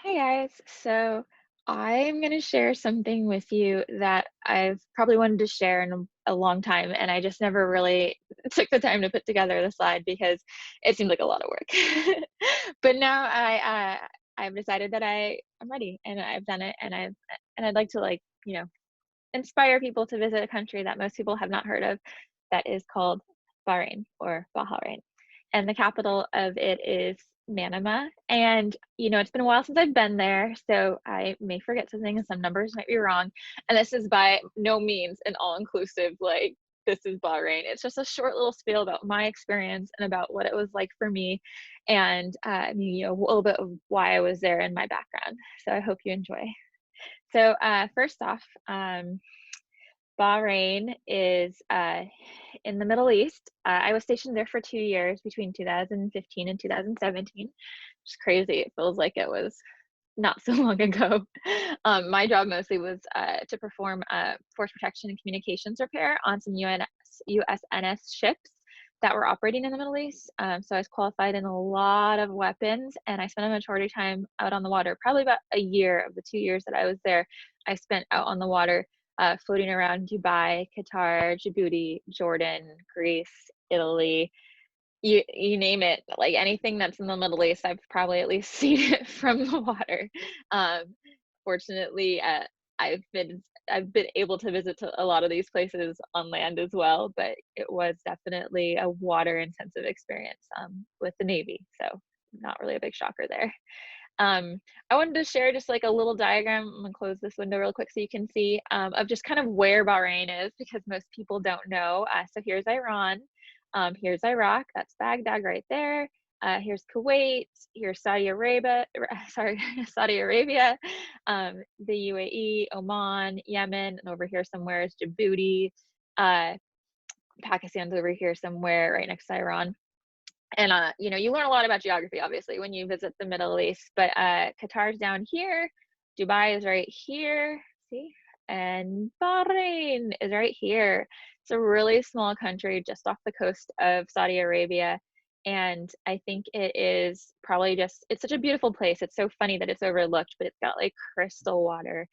Hi guys. So I'm going to share something with you that I've probably wanted to share in a long time, and I just never really took the time to put together the slide because it seemed like a lot of work. But now I've decided that I'm ready, and I've done it, and I'd like to inspire people to visit a country that most people have not heard of that is called Bahrain or Bahrain. And the capital of it is Manama. And, it's been a while since I've been there, so I may forget something and some numbers might be wrong. And this is by no means an all inclusive, like, this is Bahrain. It's just a short little spiel about my experience and about what it was like for me and, a little bit of why I was there and my background. So I hope you enjoy. So, first off, Bahrain is in the Middle East. I was stationed there for 2 years between 2015 and 2017. Which is crazy. It feels like it was not so long ago. My job mostly was to perform force protection and communications repair on some USNS ships that were operating in the Middle East. So I was qualified in a lot of weapons, and I spent a majority of time out on the water. Probably about a year of the 2 years that I was there, I spent out on the water, floating around Dubai, Qatar, Djibouti, Jordan, Greece, Italy, you name it, like anything that's in the Middle East, I've probably at least seen it from the water. Um, Fortunately, I've been able to visit to a lot of these places on land as well, but it was definitely a water intensive experience with the Navy. So not really a big shocker there. I wanted to share just like a little diagram. I'm gonna close this window real quick so you can see of just kind of where Bahrain is because most people don't know. So here's Iran, here's Iraq, that's Baghdad right there. Here's Kuwait, here's Saudi Arabia, sorry, Saudi Arabia, the UAE, Oman, Yemen, and over here somewhere is Djibouti. Uh, Pakistan's over here somewhere right next to Iran. And you learn a lot about geography obviously when you visit the Middle East, but Qatar's down here, Dubai is right here, see, and Bahrain is right here. It's a really small country just off the coast of Saudi Arabia, and I think it is probably just, it's such a beautiful place. It's so funny that it's overlooked, but it's got like crystal water,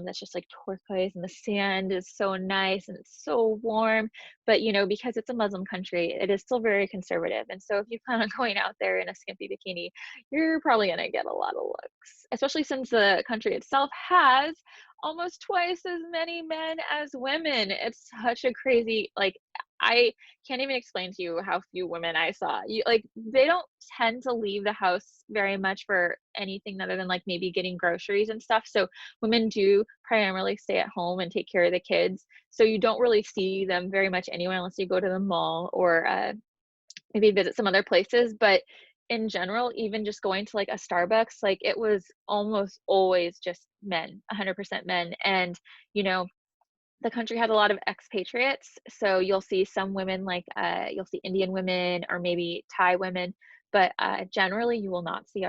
that's just like turquoise, and the sand is so nice and it's so warm. But because it's a Muslim country, it is still very conservative. And so if you plan on going out there in a skimpy bikini, you're probably going to get a lot of looks, especially since the country itself has almost twice as many men as women. It's such a crazy, like, I can't even explain to you how few women I saw. Like, they don't tend to leave the house very much for anything other than like maybe getting groceries and stuff. So women do primarily stay at home and take care of the kids, so you don't really see them very much anywhere unless you go to the mall or maybe visit some other places. But in general, even just going to like a Starbucks, like it was almost always just men, 100% men. And, you know, the country has a lot of expatriates. So you'll see some women, like you'll see Indian women or maybe Thai women, but generally you will not see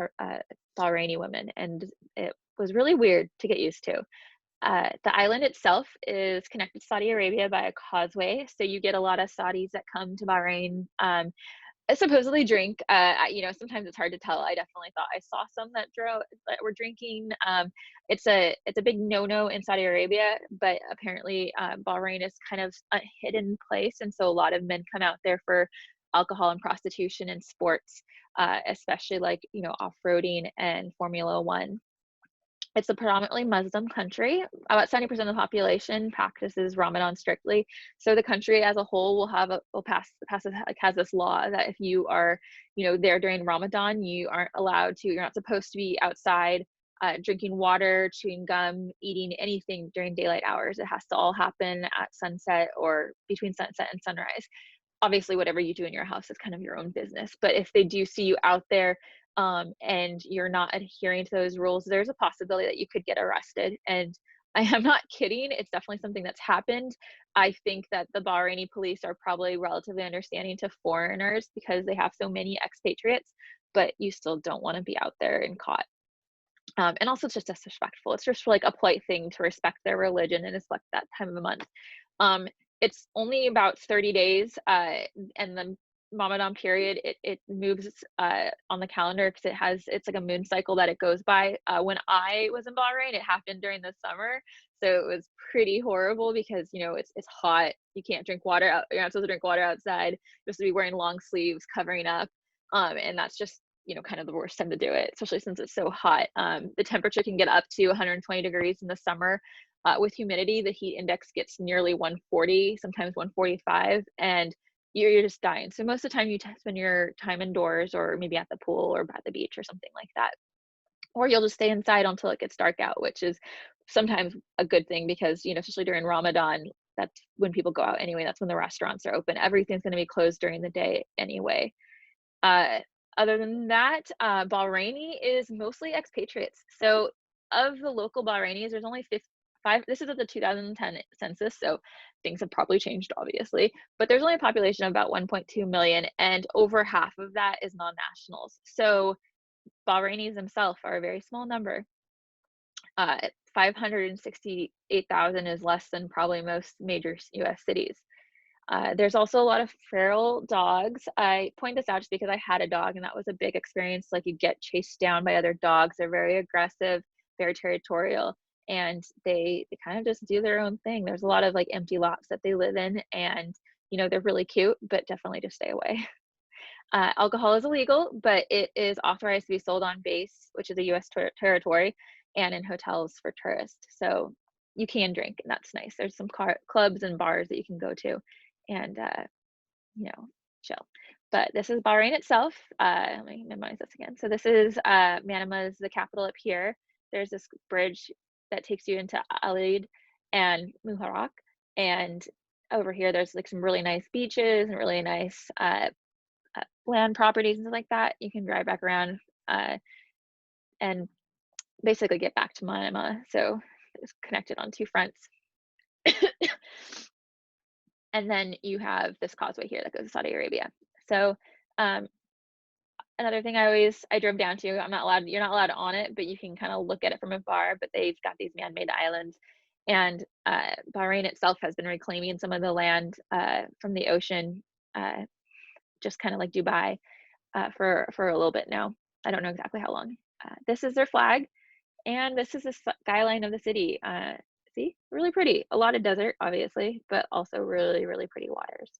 Bahraini women. And it was really weird to get used to. The island itself is connected to Saudi Arabia by a causeway, so you get a lot of Saudis that come to Bahrain, supposedly drink. Sometimes it's hard to tell. I definitely thought I saw some that were drinking. It's a big no-no in Saudi Arabia, but apparently Bahrain is kind of a hidden place, and so a lot of men come out there for alcohol and prostitution and sports, especially like off-roading and Formula One. It's a predominantly Muslim country. About 70% of the population practices Ramadan strictly. So the country as a whole has this law that if you are, there during Ramadan, you're not supposed to be outside drinking water, chewing gum, eating anything during daylight hours. It has to all happen at sunset or between sunset and sunrise. Obviously, whatever you do in your house is kind of your own business. But if they do see you out there, and you're not adhering to those rules, there's a possibility that you could get arrested. And I am not kidding. It's definitely something that's happened. I think that the Bahraini police are probably relatively understanding to foreigners because they have so many expatriates, but you still don't want to be out there and caught. And also, it's just disrespectful. It's just like a polite thing to respect their religion and respect that time of the month. Um, it's only about 30 days, and then Ramadan period, it moves on the calendar because it's like a moon cycle that it goes by. When I was in Bahrain, it happened during the summer, so it was pretty horrible because it's hot. You can't drink water out. You're not supposed to drink water outside. You're supposed to be wearing long sleeves, covering up, and that's just kind of the worst time to do it, especially since it's so hot. The temperature can get up to 120 degrees in the summer. With humidity, the heat index gets nearly 140, sometimes 145, and you're just dying. So most of the time you spend your time indoors or maybe at the pool or at the beach or something like that. Or you'll just stay inside until it gets dark out, which is sometimes a good thing because, especially during Ramadan, that's when people go out anyway. That's when the restaurants are open. Everything's going to be closed during the day anyway. Uh, Other than that, Bahraini is mostly expatriates. So of the local Bahrainis, there's only five. This is of the 2010 census, so things have probably changed, obviously. But there's only a population of about 1.2 million, and over half of that is non-nationals. So Bahrainis themselves are a very small number. 568,000 is less than probably most major US cities. There's also a lot of feral dogs. I point this out just because I had a dog and that was a big experience. Like you get chased down by other dogs. They're very aggressive, very territorial, and they kind of just do their own thing. There's a lot of like empty lots that they live in, and they're really cute, but definitely just stay away. Alcohol is illegal, but it is authorized to be sold on base, which is a U.S. territory, and in hotels for tourists. So you can drink, and that's nice. There's some clubs and bars that you can go to, and you know, chill. But this is Bahrain itself. Let me minimize this again. So this is Manama is the capital up here. There's this bridge that takes you into Alid and Muharraq, and over here there's like some really nice beaches and really nice land properties and stuff like that. You can drive back around and basically get back to Manama. So it's connected on two fronts. And then you have this causeway here that goes to Saudi Arabia. So another thing I drove down to, you're not allowed on it, but you can kind of look at it from afar, but they've got these man-made islands. And Bahrain itself has been reclaiming some of the land from the ocean, just kind of like Dubai, for a little bit now. I don't know exactly how long. This is their flag, and this is the skyline of the city. See, really pretty. A lot of desert, obviously, but also really, really pretty waters.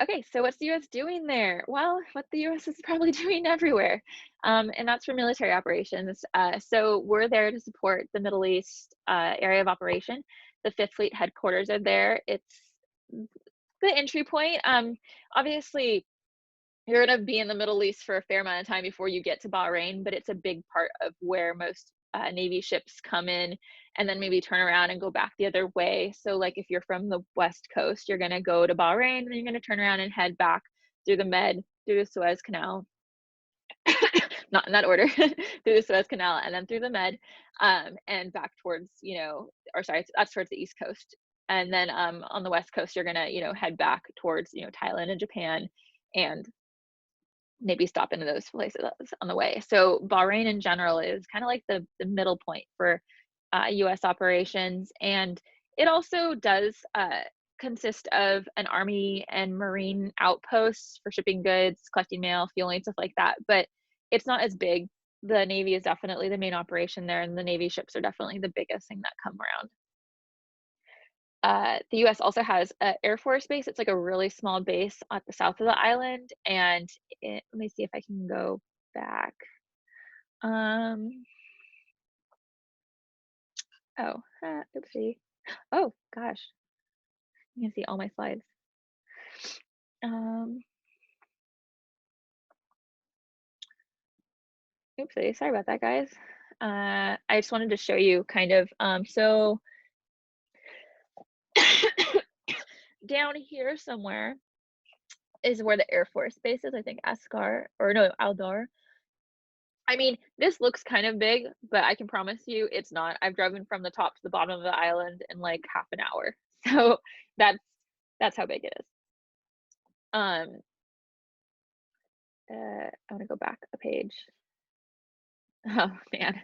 Okay, so what's the US doing there? Well, what the US is probably doing everywhere, and that's for military operations. So we're there to support the Middle East area of operation. The Fifth Fleet headquarters are there. It's the entry point. Obviously, you're going to be in the Middle East for a fair amount of time before you get to Bahrain, but it's a big part of where most Navy ships come in and then maybe turn around and go back the other way. So, like if you're from the West Coast, you're going to go to Bahrain, and then you're going to turn around and head back through the Med, through the Suez Canal, not in that order, through the Suez Canal, and then through the Med, and back towards, or sorry, that's towards the East Coast. And then on the West Coast, you're going to, head back towards, Thailand and Japan, and maybe stop into those places on the way. So Bahrain in general is kind of like the middle point for US operations. And it also does consist of an army and marine outposts for shipping goods, collecting mail, fueling, stuff like that. But it's not as big. The Navy is definitely the main operation there, and the Navy ships are definitely the biggest thing that come around. The US also has an Air Force base. It's like a really small base at the south of the island. And let me see if I can go back. Oh, oopsie. Oh, gosh. You can see all my slides. Oopsie. Sorry about that, guys. I just wanted to show you kind of, so down here somewhere is where the Air Force base is, I think Ascar, or no, Aldar. I mean, this looks kind of big, but I can promise you it's not. I've driven from the top to the bottom of the island in like half an hour. So that's how big it is. I want to go back a page. Oh man.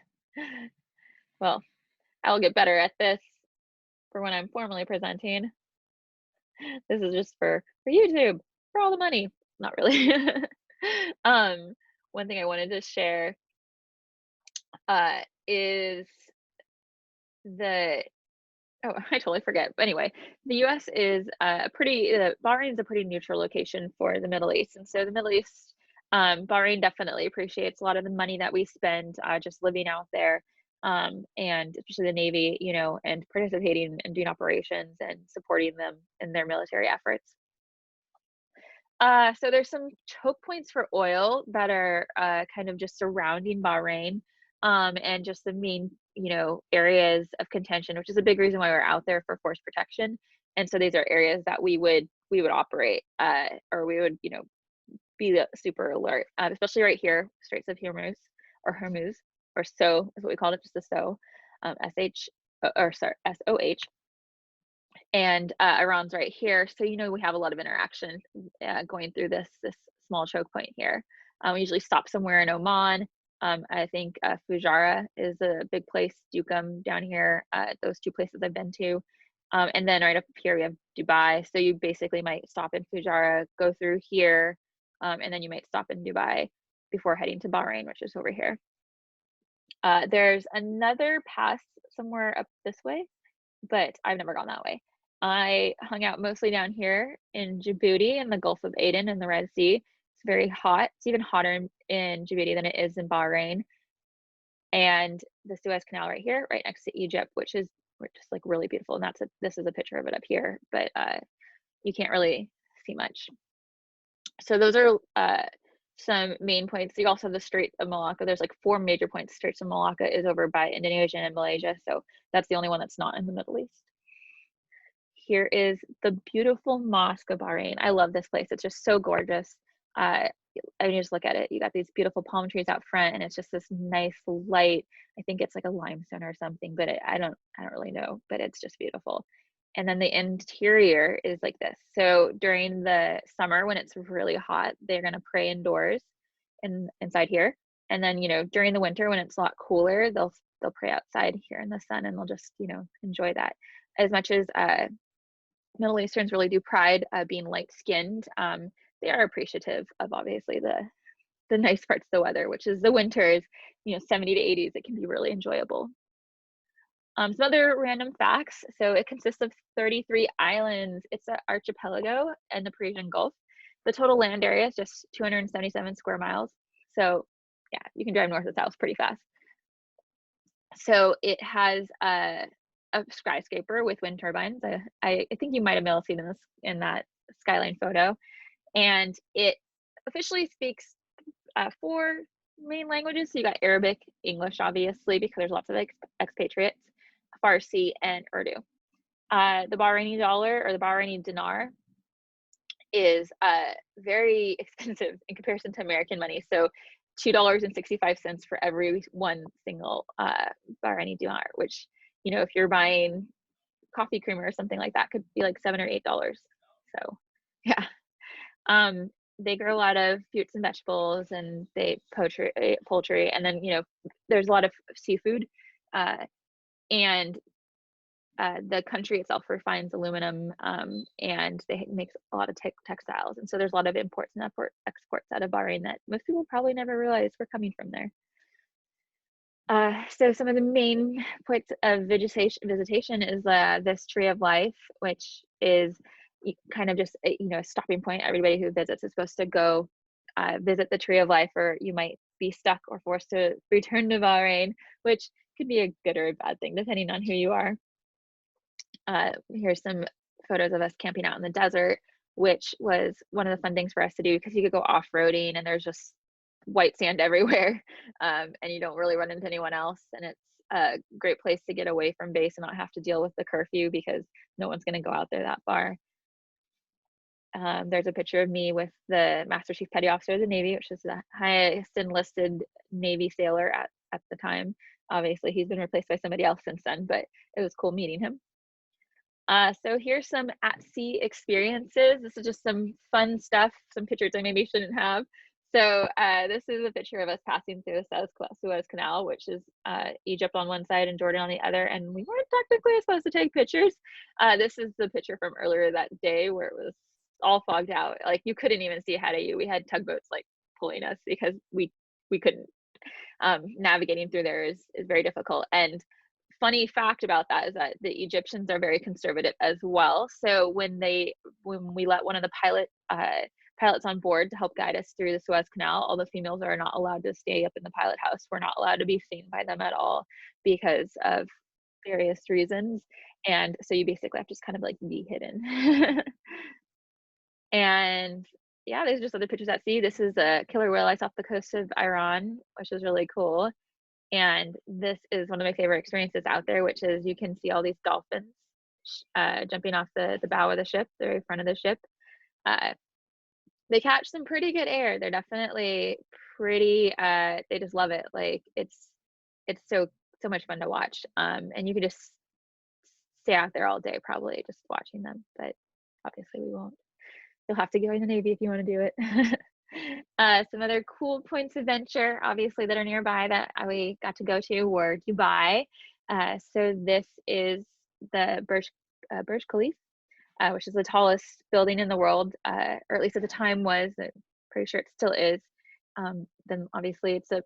Well, I'll get better at this for when I'm formally presenting. This is just for YouTube, for all the money. Not really. Um, one thing I wanted to share, is the oh, I totally forget. But anyway, the U.S. is Bahrain is a pretty neutral location for the Middle East, and so the Middle East, Bahrain definitely appreciates a lot of the money that we spend just living out there, and especially the Navy, and participating and doing operations and supporting them in their military efforts. So there's some choke points for oil that are kind of just surrounding Bahrain, and just the main, areas of contention, which is a big reason why we're out there for force protection. And so these are areas that we would operate, or we would, be super alert, especially right here, Straits of Hormuz, or so is what we called it, just the so, SH, or sorry, SOH, and Iran's right here. So we have a lot of interaction going through this small choke point here. We usually stop somewhere in Oman. I think Fujairah is a big place. Duqm down here. Those two places I've been to. And then right up here we have Dubai. So you basically might stop in Fujairah, go through here, and then you might stop in Dubai before heading to Bahrain, which is over here. There's another pass somewhere up this way, but I've never gone that way. I hung out mostly down here in Djibouti in the Gulf of Aden and the Red Sea. It's very hot. It's even hotter in Djibouti than it is in Bahrain. And the Suez Canal right here, right next to Egypt, which is just like really beautiful. And this is a picture of it up here, but you can't really see much. So those are some main points. You also have the Strait of Malacca. There's like 4 major points. Straits of Malacca is over by Indonesia and Malaysia, so that's the only one that's not in the Middle East. Here is the beautiful Mosque of Bahrain. I love this place. It's just so gorgeous. I mean, just look at it. You got these beautiful palm trees out front, and it's just this nice light. I think it's like a limestone or something, but I don't really know. But it's just beautiful. And then the interior is like this. So during the summer when it's really hot, they're gonna pray indoors, inside here. And then during the winter when it's a lot cooler, they'll pray outside here in the sun, and they'll just enjoy that. As much as Middle Easterns really do pride being light skinned, they are appreciative of obviously the nice parts of the weather, which is the winters, 70 to 80s. It can be really enjoyable. Some other random facts. So it consists of 33 islands. It's an archipelago in the Persian Gulf. The total land area is just 277 square miles. So yeah, you can drive north to south pretty fast. So it has a skyscraper with wind turbines. I think you might have been able to see it in that skyline photo. And it officially speaks 4 main languages. So you got Arabic, English, obviously, because there's lots of expatriates, Farsi, and Urdu. The Bahraini dollar, or the Bahraini dinar, is very expensive in comparison to American money. So $2.65 for every one single Bahraini dinar, which, if you're buying coffee creamer or something like that, could be like $7 or $8. So yeah. They grow a lot of fruits and vegetables, and they poultry, and then there's a lot of seafood, and the country itself refines aluminum, and they make a lot of textiles, and so there's a lot of imports and exports out of Bahrain that most people probably never realize were coming from there. So some of the main points of visitation is this Tree of Life, which is kind of just a stopping point. Everybody who visits is supposed to go visit the Tree of Life, or you might be stuck or forced to return to Bahrain, which could be a good or a bad thing depending on who you are. Here's some photos of us camping out in the desert, which was one of the fun things for us to do because you could go off-roading and there's just white sand everywhere, and you don't really run into anyone else, and it's a great place to get away from base and not have to deal with the curfew because no one's going to go out there that far. There's a picture of me with the Master Chief Petty Officer of the Navy, which is the highest enlisted Navy sailor at the time. Obviously, he's been replaced by somebody else since then, but it was cool meeting him. So here's some at-sea experiences. This is just some fun stuff, some pictures I maybe shouldn't have. So, this is a picture of us passing through the Suez Canal, which is Egypt on one side and Jordan on the other, and we weren't technically supposed to take pictures. This is the picture from earlier that day where it was all fogged out. Like you couldn't even see ahead of you. We had tugboats like pulling us because we couldn't. Navigating through there is very difficult. And funny fact about that is that the Egyptians are very conservative as well. So when we let one of the pilots on board to help guide us through the Suez Canal, all the females are not allowed to stay up in the pilot house. We're not allowed to be seen by them at all because of various reasons. And so you basically have to just kind of like be hidden. And yeah, there's just other pictures at sea. This is a killer whale ice off the coast of Iran, which is really cool. And this is one of my favorite experiences out there, which is you can see all these dolphins jumping off the bow of the ship, the very front of the ship. Uh, they catch some pretty good air. They're definitely pretty. They just love it. Like it's so much fun to watch. And you could just stay out there all day, probably just watching them. But obviously, we won't. You'll have to join the Navy if you want to do it. Some other cool points of venture, obviously, that are nearby that we got to go to were Dubai. So this is the Burj Khalifa, which is the tallest building in the world, or at least at the time was. I'm pretty sure it still is. Then obviously it's a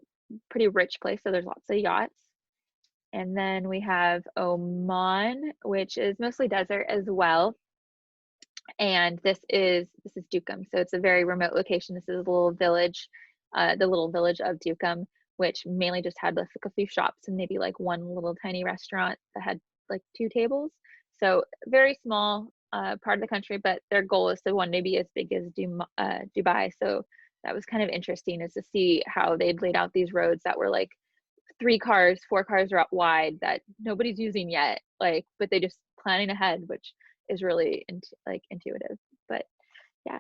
pretty rich place, so there's lots of yachts. And then we have Oman, which is mostly desert as well. And this is Dukem. So it's a very remote location. This is a little village, the little village of Dukem, which mainly just had like a few shops and maybe like one little tiny restaurant that had like two tables. So very small part of the country, but their goal is to one day be as big as Dubai. So that was kind of interesting is to see how they'd laid out these roads that were like 3 cars, 4 cars wide that nobody's using yet. Like, but they just planning ahead, which is really like intuitive. But yeah.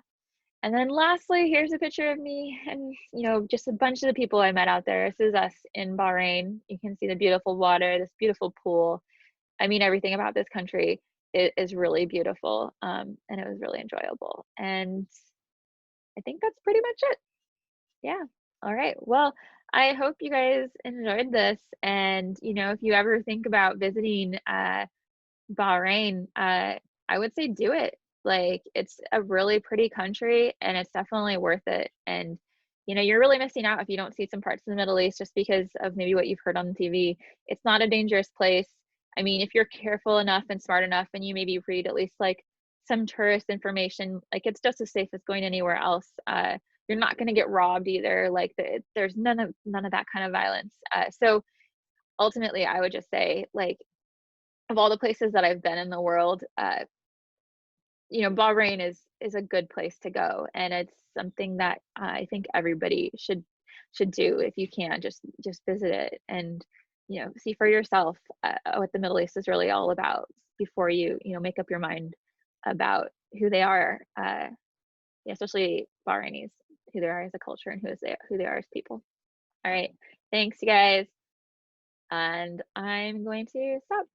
And then lastly, here's a picture of me and just a bunch of the people I met out there. This is us in Bahrain. You can see the beautiful water, this beautiful pool. I mean, everything about this country is really beautiful, and it was really enjoyable. And I think that's pretty much it. Yeah. All right. Well, I hope you guys enjoyed this. And, if you ever think about visiting Bahrain, I would say do it. Like, it's a really pretty country and it's definitely worth it. And, you're really missing out if you don't see some parts of the Middle East just because of maybe what you've heard on TV. It's not a dangerous place. I mean, if you're careful enough and smart enough and you maybe read at least like some tourist information, like it's just as safe as going anywhere else. You're not going to get robbed either. Like there's none of that kind of violence. So ultimately, I would just say like of all the places that I've been in the world, Bahrain is a good place to go, and it's something that I think everybody should do if you can. Just visit it and see for yourself what the Middle East is really all about before you make up your mind about who they are, especially Bahrainis, who they are as a culture and who they are as people. All right, thanks, you guys, and I'm going to stop.